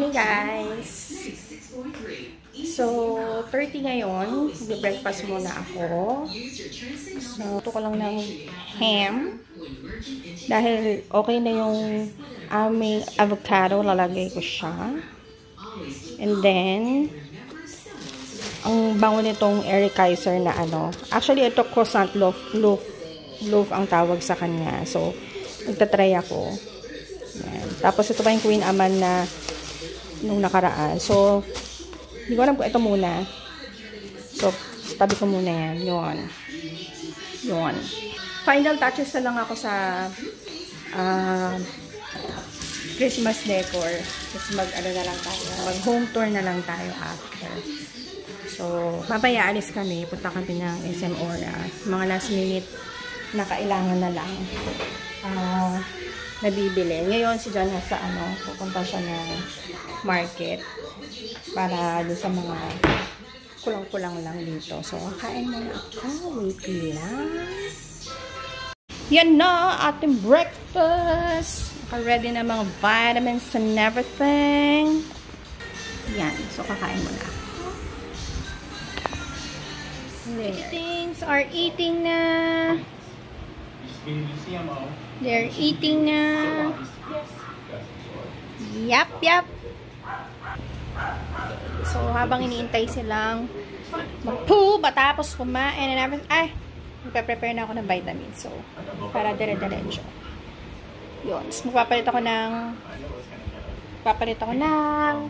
morning, guys! So, 30 ngayon. Breakfast muna ako. So, ito ko lang ng ham. Dahil okay na yung aming avocado, lalagay ko siya. And then, ang bango nitong Eric Kaiser na ano. Actually, ito croissant loaf ang tawag sa kanya. So, magta-try ako. Yan. Tapos, ito pa yung Queen Aman na nung nakaraan. So, hindi ko alam kung ito muna. So, tabi ko muna yan. Yun. Final touches na lang ako sa Christmas decor. Tapos mag-ano na lang tayo. Mag-home tour na lang tayo after. So, mamaya alis kami. Punta kami ng SM Aura. Mga last minute na kailangan na lang. Nabibili. Ngayon, si John nasa pupunta siya ng market para doon sa mga kulang-kulang lang dito. So, kain muna ako. Wait lang. Yan na, ating breakfast. Naka-ready na mga vitamins and everything. Yan. So, kakain muna ako. Things are eating na. They're eating na. Yap. So, habang iniintay silang mag-poop, matapos kumain and everything. Ay, magpe-prepare na ako ng vitamins. So, para dire-diretso. Yun. So, magpapalit ako ng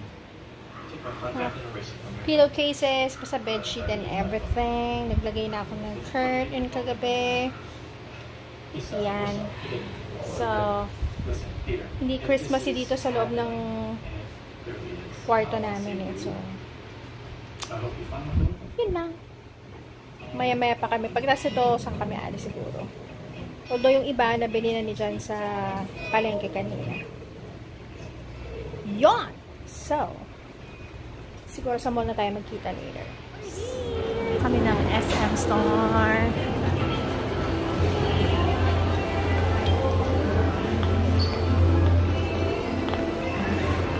pillowcases sa bedsheet and everything. Naglagay na ako ng curtain kagabi. Yan. So, hindi Christmassy dito sa loob ng kwarto namin eh. So, yun lang. Maya-maya pa kami. Pagkatapos ito, saan kami alis siguro. Although yung iba, nabili na ni John sa palengke kanina. Yun! So, siguro sa mall na tayo magkita later. Kami ng SM store.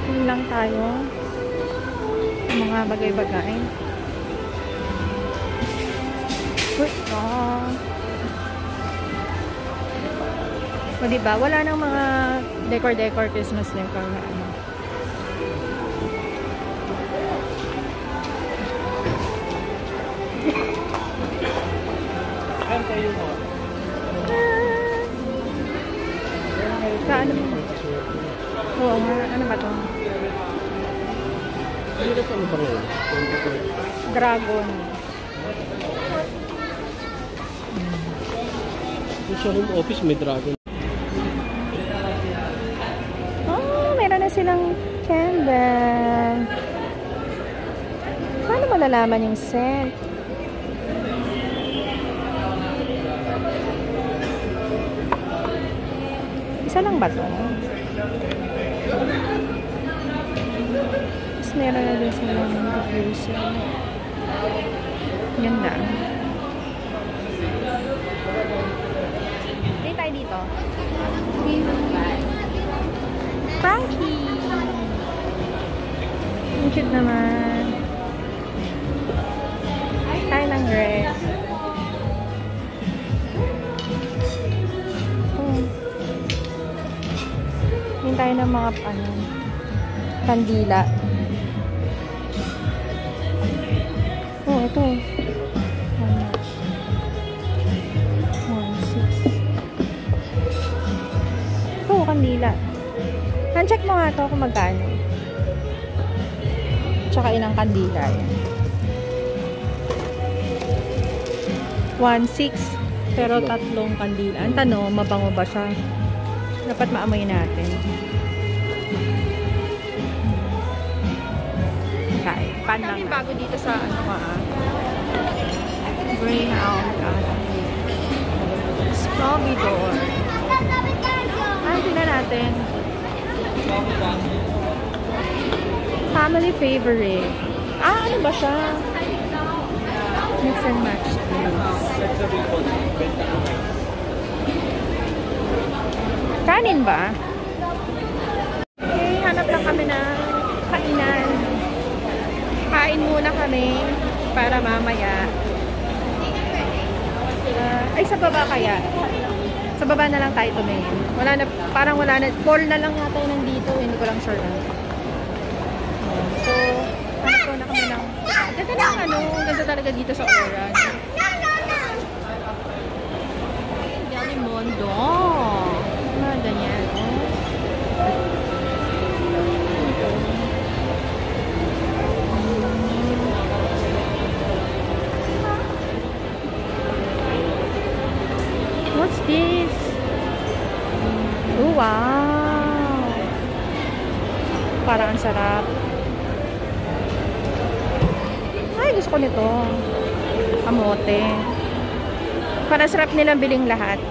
Yun lang tayo. Mga bagay-bagay. O diba? Wala nang mga decor Christmas decor na ano. Ano mo? Oo nga. Ano ba to? Dito sa ano ba ngayon? Dragon. Sa home office may dragon. Oh, meron na silang candle. Paano malalaman yung scent? Isa lang ba to? Tapos meron na din silang diffuser. Ganda. Hindi tayo dito. Frankie! Ang cute naman. Tayo ng red. Hindi tayo ng mga kandila. Oh, ito. Kandila. Han-check mo nga ito kung magkano. Tsaka ilang kandila yan. 1.6 pero tatlong kandila. Ang tanong, mabango ba siya? Dapat maamoy natin. Okay. Pan lang. Kami bago dito sa Greyhound. Strawberry door. Tingnan natin. Family favorite. Ano ba siya? Mix and match. Kanin ba? Okay, hanap lang kami na kami para mamaya. Ay, sa baba kaya? Sa baba na lang tayo tumingin. Wala na, parang wala na. 4 na lang yata yung nandito. Hindi ko lang sure na. So, ano na kami ng... Ganda lang ano. Ganda talaga dito sa Orange. Del Mundo. Ganda niya. What's this? Oh, wow! Parang ang sarap. Ay, gusto ko nito. Kamote. Para sarap nilang biling lahat.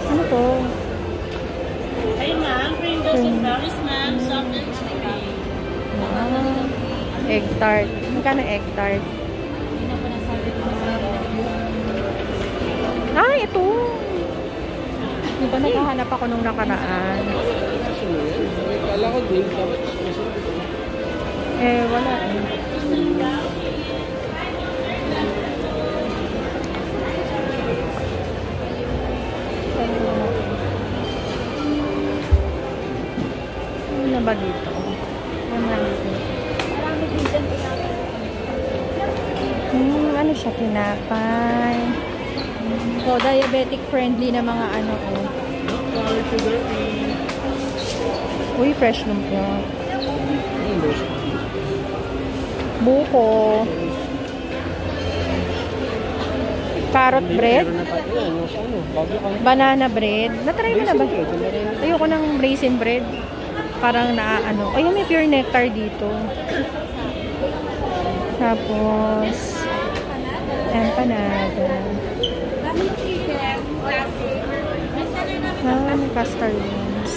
Ano to? Hey ma'am, Pringles and Bellies ma'am, soft and chewy. Wow. Egg tart. Magkano egg tart? Ay, ito. Di ba naghahanap ako nung nakaraan? Kala ko din. Eh, wala eh. Ano na ba dito? Ano siya? Tinapay. So, diabetic friendly na mga ano ko. Uy, fresh lumpia. Buko. Carrot bread. Banana bread. Na-try mo na ba? Ayoko ng raisin bread. Parang ano. Ay, may pure nectar dito. Tapos, empanada. May custard ones.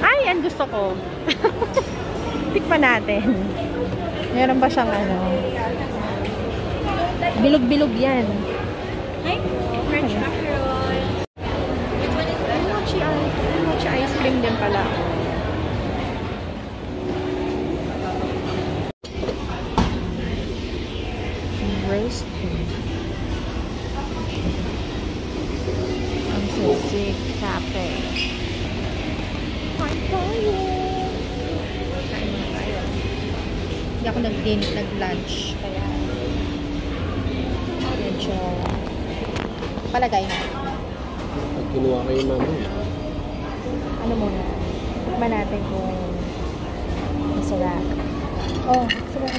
Ay, yan gusto ko. Tikman natin. Meron ba siyang ano? Bilog-bilog yan. Hi, French macarons. Mochi ice cream din pala. Roast beef. Ang sisig cafe. Kain tayo. Kain na tayo. Hindi ako nag-lunch. Kaya medyo palagay na. Pag kinuha kayo mama. Ano muna? Tikman natin kung masarap. Oh, sarap.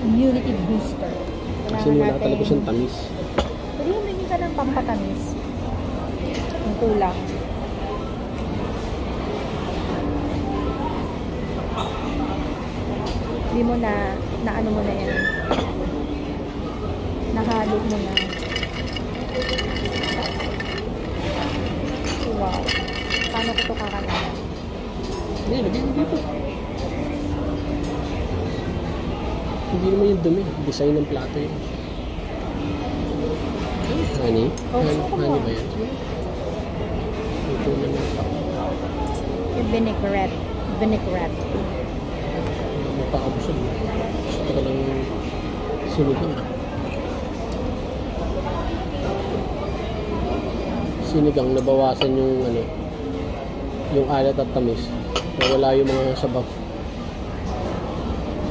Immunity booster. Kasi wala talaga siyang tamis. Pwede mo bigyan ka ng pampatamis. Yung kulang. Hindi mo na ano mo na yan. Nahalog mo na. Wow. Paano ko ito kakalaman? Hindi, lagyan mo dito. Hindi naman yung dumi. Design ng plato yun. Honey? Oh, Honey ba yan? Ito naman. Yung vinaigrette. Vinaigrette. Mapakabusog. Gusto ko lang sinigang. Sinigang, nabawasan yung ano, yung alat at tamis. Nawala yung mga sabaw.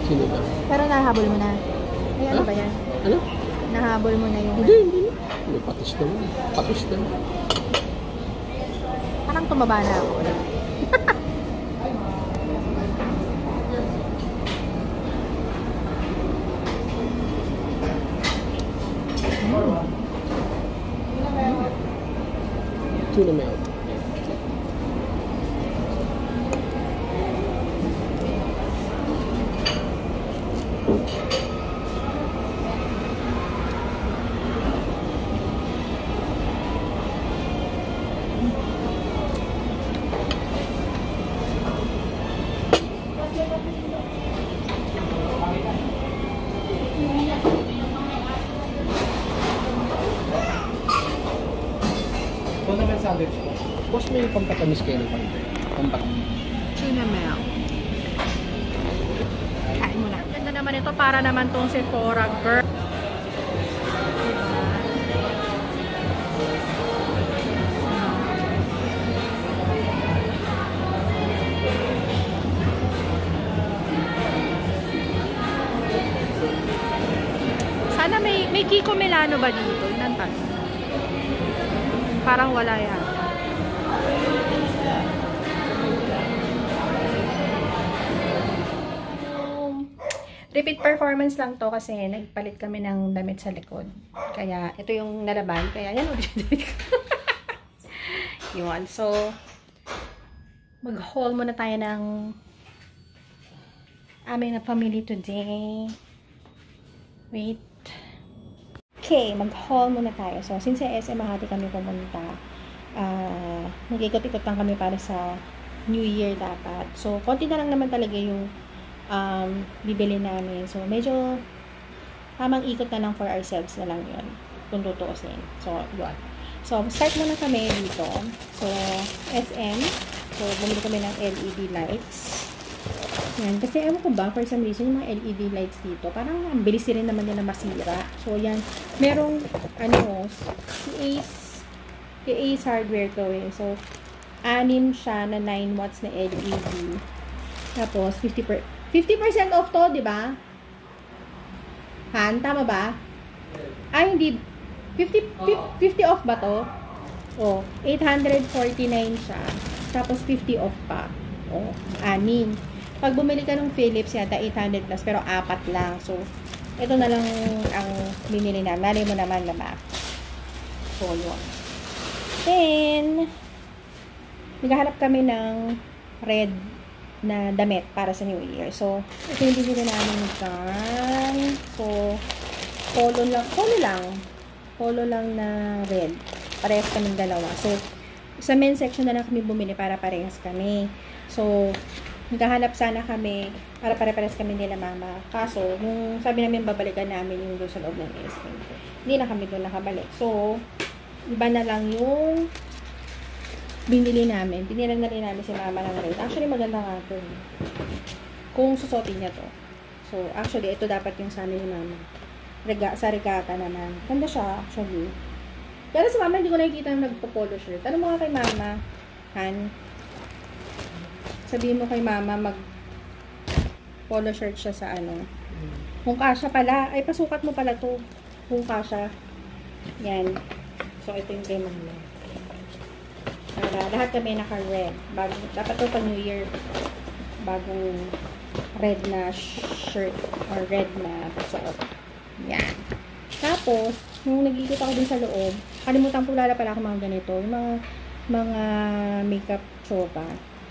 Sinigang. Pero nahabol mo na. Ay, ano Ha? ba yan? Ano? Nahabol mo na yung... Hindi. May patis naman. Patis na. Parang tumaba na ako. Tuna melt. sausage po. Boss, may pampatamis kayo ng konti. Pampatamis. Tuna milk. Kain mo na. Ganda naman ito para naman tong Sephora girl. Sana may Kiko Milano ba dito? Yun ang tanong. Parang wala yan. Repeat performance lang to kasi nagpalit kami ng damit sa likod. Kaya ito yung nalaban. Kaya yan ulit yung damit ko. Yun. So, mag-haul muna tayo ng aming na family today. Wait. Okay, mag-haul muna tayo. So, since sa SM Makati kami pumunta, nag-ikot-ikot lang kami para sa New Year dapat. So, konti na lang naman talaga yung bibili namin. So, medyo tamang ikot na lang for ourselves na lang yun. Kung tutuusin. So, yun. So, start muna kami dito. So, SM. So, bumili kami ng LED lights. Yan. Kasi ewan ko ba, for some reason, yung mga LED lights dito, parang ang bilis rin naman nila masira. So, yan. Merong, si Ace Hardware to eh. So, 6 siya na 9 watts na LED. Tapos, 50% off to, di ba? Han, tama ba? Ay, hindi. 50 off ba to? Oh, 849 siya. Tapos, 50 off pa. Oh, 6. Pag bumili ka ng Philips, yata 800 plus, pero 4 lang. So, ito na lang ang binili na. Mali mo naman na map. So, yun. Then, naghahanap kami ng red na damit para sa New Year. So, ito yung binili namin kan. So, polo lang na red. Parehas kaming dalawa. So, sa men's section na lang kami bumili para parehas kami. So, naghahanap sana kami para pare-pares kami nila mama. Kaso, yung sabi namin babalikan namin yung doon sa loob ng SM. Hindi na kami doon nakabalik. So, iba na lang yung binili namin. Binilang na rin namin si mama ng red. Actually, maganda nga ito. Kung susuotin niya to. So, actually, ito dapat yung sana yung mama. Sa regata naman. Ganda siya, actually. Pero sa mama, hindi ko nakikita yung nagpo-polo shirt. Ano mo nga kay mama? Han? Sabihin mo kay mama mag polo shirt siya sa ano. Kung kasya pala, ay pasukat mo pala to. Kung kasya. Yan. So, ito yung kay mama. Para lahat kami naka-red. Dapat to pa New Year. Bagong red na shirt or red na pasuot. Yan. Tapos, nung nag-ikot ako din sa loob, kalimutan ko pala ako mga ganito. Yung mga makeup chopa.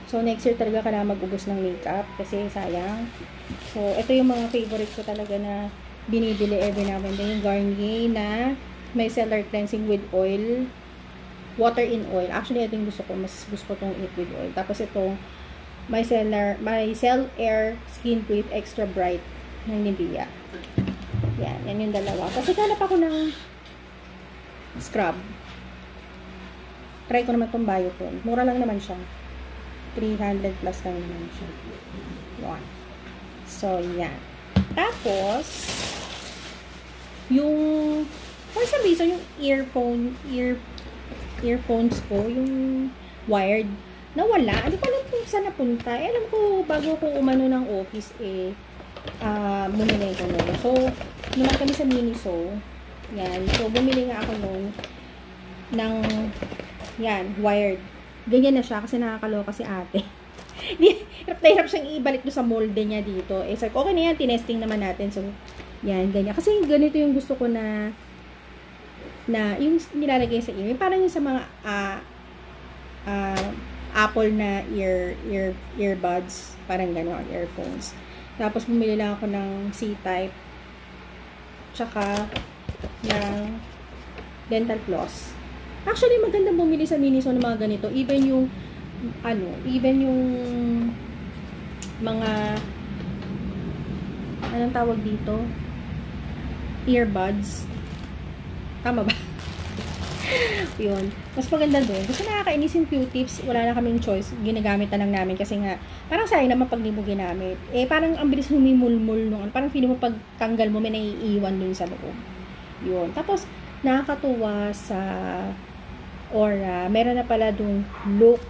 So, next year talaga kailangan mag-ubos ng makeup kasi sayang. So, ito yung mga favorite ko talaga na binibili every now and then. Yung Garnier na micellar cleansing with oil. Water in oil. Actually, ito yung gusto ko. Mas gusto ko itong eat with oil. Tapos itong micellar air skin breath extra bright ng Nivea. Yan. Yan yung dalawa. Kasi kalap ako ng scrub. Try ko naman itong Biotone. Mura lang naman siya. 300 plus lang naman siya. Yan. So, yan. Tapos, yung, for some reason, yung earphones ko, yung wired, nawala. Ano ko alam kung saan napunta. Eh, alam ko, bago ko umano ng office, bumili ko nun. So, naman kami sa Miniso. Yan. So, bumili nga ako nun ng, yan, wired. Ganyan na siya kasi nakakaloka si ate. Hirap na hirap siyang ibalik doon sa molde niya dito. Eh, so, okay na yan, tinesting naman natin. So, yan, ganyan. Kasi ganito yung gusto ko na yung nilalagay sa ear. Parang yung sa mga Apple na earbuds. Parang gano'n, earphones. Tapos, bumili lang ako ng C-type. Tsaka, ng dental floss. Actually, maganda bumili sa Miniso ng mga ganito. Even yung mga, anong tawag dito? Earbuds. Tama ba? Yun. Mas maganda doon. Kasi nakakainis yung Q-tips. Wala na kaming choice. Ginagamit na lang namin. Kasi nga, parang sayang naman pag di mo ginamit. Eh, parang ang bilis humimulmul nung. Parang feeling mo pag tanggal mo, may naiiwan dun sa loob. Yun. Tapos, nakakatuwa sa Aura. Meron na pala dun look.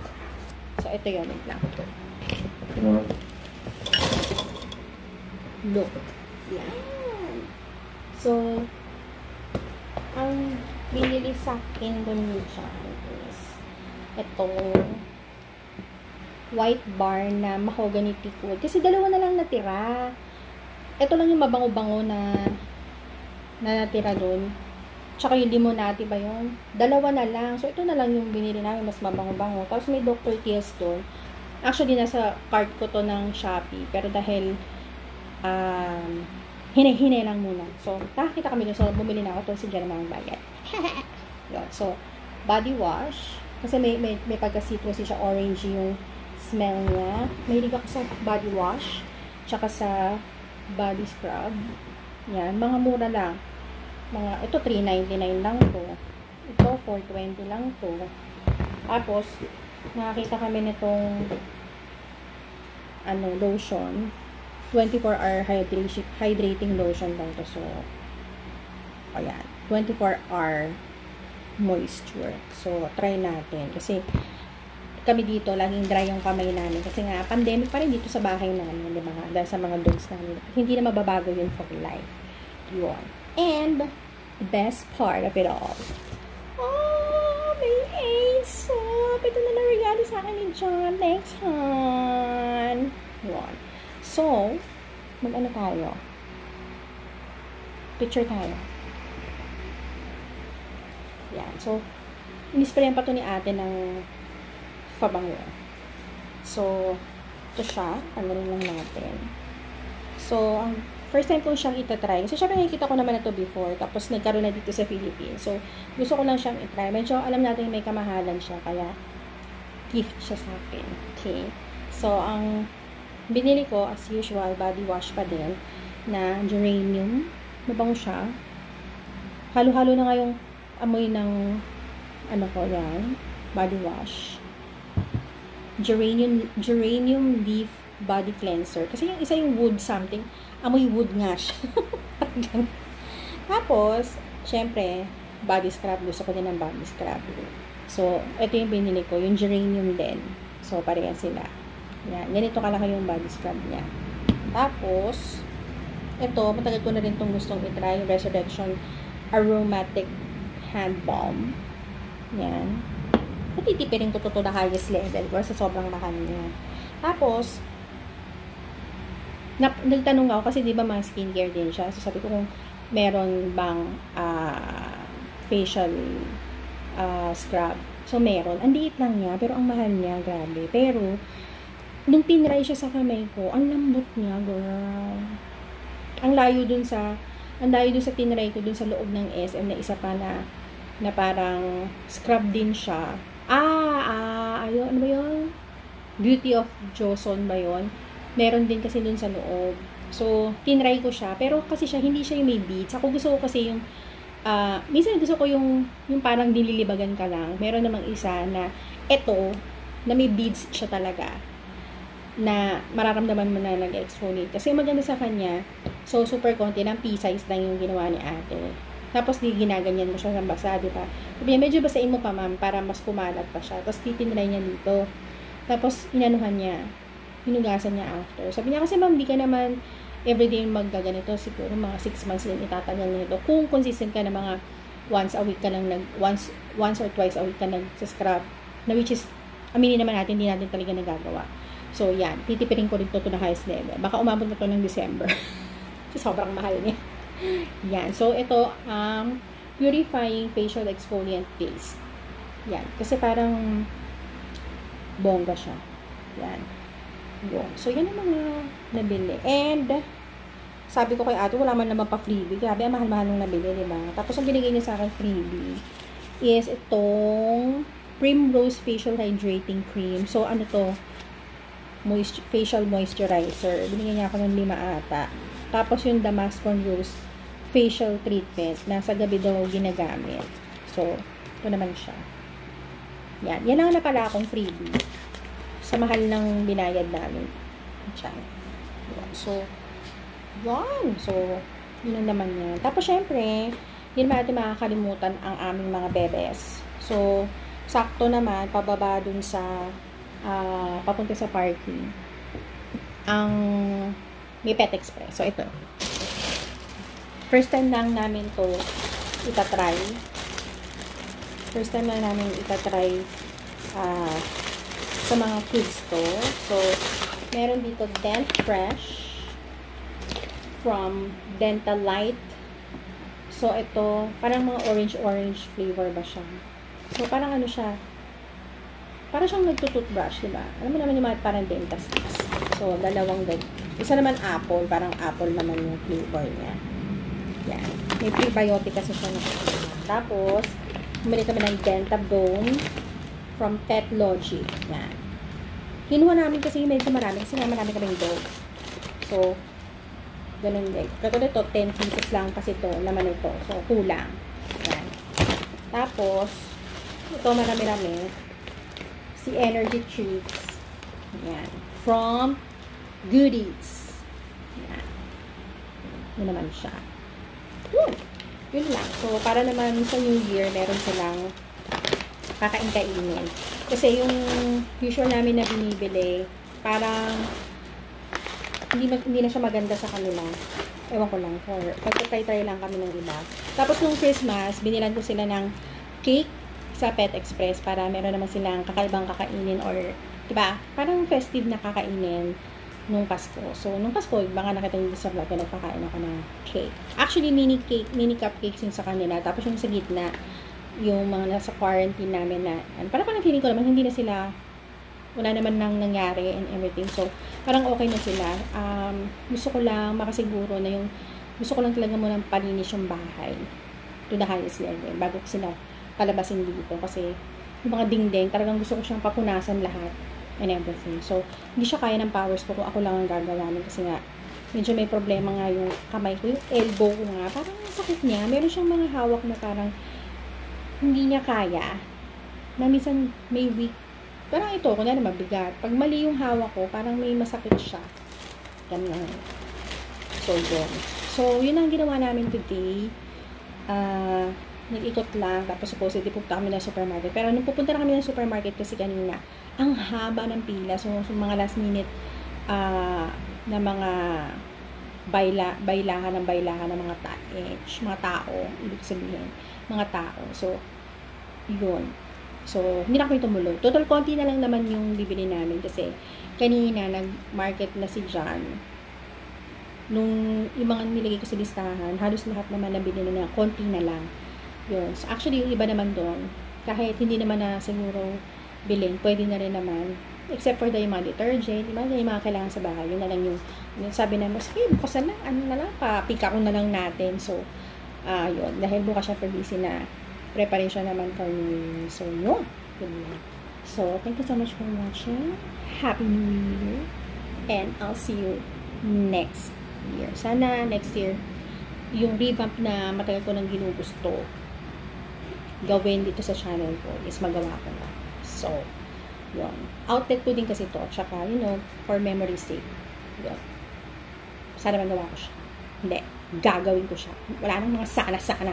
So, ito yun. Wait lang. Look. Yan. So, ang binili sa akin dun siya is itong white bar na mahogany teak wood. Kasi dalawa na lang natira. Ito lang yung mabango-bango na natira dun. Tsaka yung Limonati ba yun? Dalawa na lang. So, ito na lang yung binili namin. Mas mabango-bango. Tapos may Dr. Teals dun. Actually, nasa cart ko to ng Shopee. Pero dahil hinay-hinay lang muna. So, nakakita kami doon. So, bumili na ako. Ito si Jeremy ang bayad. Yun. So, body wash. Kasi may pagka-citrusy siya. Orange yung smell niya. Mahilig ako sa body wash. Tsaka sa body scrub. Yan. Mga mura lang. Ito, $3.99 lang to. Ito, $4.20 lang to. Tapos, nakakita kami nitong lotion. 24-hour hydrating lotion daw to. So, ayan. 24-hour moisture. So, try natin. Kasi, kami dito, laging dry yung kamay namin. Kasi nga, pandemic pa rin dito sa bahay namin. Di ba? Dahil sa mga dogs namin. Hindi na mababago yun for life. Yun. And, the best part of it all. Oh, may ace. So, ito na regalo sa akin ni John. Thanks, hon. Yun. So, mag-ano tayo? Picture tayo. Yan. So, inisprayan pa to ni ate ng pabango. So, ito siya. Tanggalin lang natin. So, ang first time ko siyang itatry. Kasi syempre nakikita ko naman na to before. Tapos, nagkaroon na dito sa Philippines. So, gusto ko lang siyang itry. Medyo alam natin may kamahalan siya. Kaya, gift siya sa akin. Okay. So, ang binili ko, as usual, body wash pa din, na geranium. Mabango siya. Halo-halo na nga yung amoy ng, yan, body wash. Geranium leaf body cleanser. Kasi yung isa yung wood something, amoy wood nga siya. Tapos, syempre, body scrub. Gusto ko din ng body scrub. So, ito yung binili ko, yung geranium din. So, pareha sila. Yan. Ganito kalaki yung body scrub niya. Tapos, ito, matagal ko na rin itong gustong itry. Yung Resurrection Aromatic Hand Balm. Yan. Matitipirin ko to the highest level ko sa sobrang mahal niya. Tapos, nagtanong ako kasi di ba mga skincare din siya. So, sabi ko kung meron bang facial scrub. So, meron. Ang liit lang niya, pero ang mahal niya, grabe. Pero, nung tinry siya sa kamay ko, ang lambot niya, girl. Ang layo dun sa tinry ko dun sa loob ng SM na isa pa na parang scrub din siya. Ayun, ano ba yun? Beauty of Joseon ba yun? Meron din kasi dun sa loob. So, tinry ko siya. Pero kasi hindi siya yung may beads. Ako gusto ko kasi yung, minsan gusto ko yung parang dililibagan ka lang. Meron namang isa na, na may beads siya talaga. Na mararamdaman mo na nag-exfoliate. Kasi maganda sa kanya, so super konti lang, pea-size lang yung ginawa ni ate. Tapos di ginaganyan mo siya ng basa, di ba? Sabi niya, medyo basain mo pa ma'am, para mas kumalat pa siya. Tapos titinry niya dito. Tapos inanuhan niya, hinugasan niya after. Sabi niya, kasi ma'am, di ka naman everyday maggaganito, siguro mga 6 months din itatagal nito. Kung consistent ka na mga once a week ka lang, once or twice a week ka nag-scrub, na which is, aminin naman natin, hindi natin talaga nagagawa. So, yan. Titipirin ko rin to the highest level. Baka umabot na to ng December. Sobrang mahal niya. Yan. So, ito, purifying facial exfoliant paste. Yan. Kasi parang bongga siya. Yan. So, yan ang mga nabili. And, sabi ko kay ate, wala man naman pa freebie. Grabe, mahal-mahal nung nabili, diba? Tapos, ang binigay niya sa akin freebie is itong Primrose Facial Hydrating Cream. So, ano to? Facial moisturizer. Binigyan niya ako ng 5 ata. Tapos yung Damascus Rose facial treatment na sa gabi daw ginagamit. So, Ito naman siya. Yan. Yan ang napala akong freebie. Sa mahal ng binayad namin. Yan. So, yan. So, yun ang naman yan. Tapos, syempre, hindi naman natin makakalimutan ang aming mga bebes. So, sakto naman, pababa dun sa, papunta sa parking, ang may Pet Express. So, ito. First time lang namin to itatry. First time lang namin itatry sa mga kids to. So, meron dito Dent Fresh from Dental Light. So, ito, parang mga orange flavor ba siya? So, parang ano siya? Parang siyang nagtutoothbrush, diba? Alam mo naman yung mga parang dentist. So, dalawang isa naman apple, parang apple naman yung flavor niya. Yan. May prebiotic kasi siya nakikita. Tapos, bumili kami ng Dentabone from Petlogic. Yan. Kinuha namin kasi medyo marami. Kasi marami kaming dog. So, ganun din. Katulad ito, 10 pieces lang kasi ito. Naman ito. So, kulang. Yan. Tapos, ito marami-rami. Si Energy Treats. Yan. From Goodies. Yan. Yun naman siya. Yun lang. So, para naman sa New Year, meron silang kakain-kainin. Kasi yung usual namin na binibili, parang hindi na siya maganda sa kanila. Ewan ko lang. Pagka-try lang kami ng iba. Tapos, nung Christmas, binilan ko sila ng cake sa Pet Express para meron naman silang kakaibang kakainin or, diba, parang festive na kakainin nung Pasko. So, nung Pasko, baka nakita nyo sa vlog na nagpakain ako ng cake. Actually, mini cupcakes yung sa kanila. Tapos yung sa gitna, yung mga nasa quarantine namin na, parang feeling ko naman, hindi na sila, wala naman nang nangyari and everything. So, parang okay na sila. Gusto ko lang makasiguro na gusto ko lang talaga munang palinis yung bahay to the highest level bago ko sila palabasin dito. Kasi, yung mga dingding, talagang gusto ko siyang papunasan lahat and everything. So, hindi siya kaya ng powers ko kung ako lang ang gagawa kasi nga, medyo may problema nga yung kamay ko, yung elbow ko nga, parang sakit niya. Meron siyang mga hawak na parang hindi niya kaya. Na minsan may weak. Parang ito, kung na mabigat. Pag mali yung hawak ko, parang may masakit siya. Ganyan. So, yun. So, yun ang ginawa namin today. Nag-ikot lang. Tapos, supposedly, pupunta kami ng supermarket. Pero, nung pupunta na kami ng supermarket kasi kanina, ang haba ng pila. So mga last minute na mga bailahan ng mga tao, ibig sabihin, mga tao. So, yun. So, hindi na kami tumuloy. Total, konti na lang naman yung bibili namin kasi kanina nag-market na si John. Nung yung mga nilagay ko sa listahan, halos lahat naman nabili na konti na lang. Yun. So, actually, yung iba naman doon, kahit hindi naman na siguro bilhin, pwede na rin naman. Except for yung mga detergent, yung mga kailangan sa bahay. Yun na lang yung sabi na, mas bukas na lang, papika ko na lang natin. So, yun. Dahil bukas siya for busy na preparation naman for New Year. So, yun. So, thank you so much for watching. Happy New Year. And I'll see you next year. Sana next year, yung revamp na matagal ko nang ginugusto gawin dito sa channel ko is magawa ko na. So, yun. Outlet ko din kasi ito. Tsaka, for memory's sake. Yun. Sana magawa ko siya. Hindi. Gagawin ko siya. Wala nang mga sana-sana.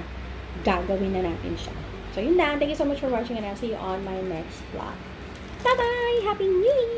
Gagawin na natin siya. So, yun lang. Thank you so much for watching and I'll see you on my next vlog. Bye-bye! Happy New Year!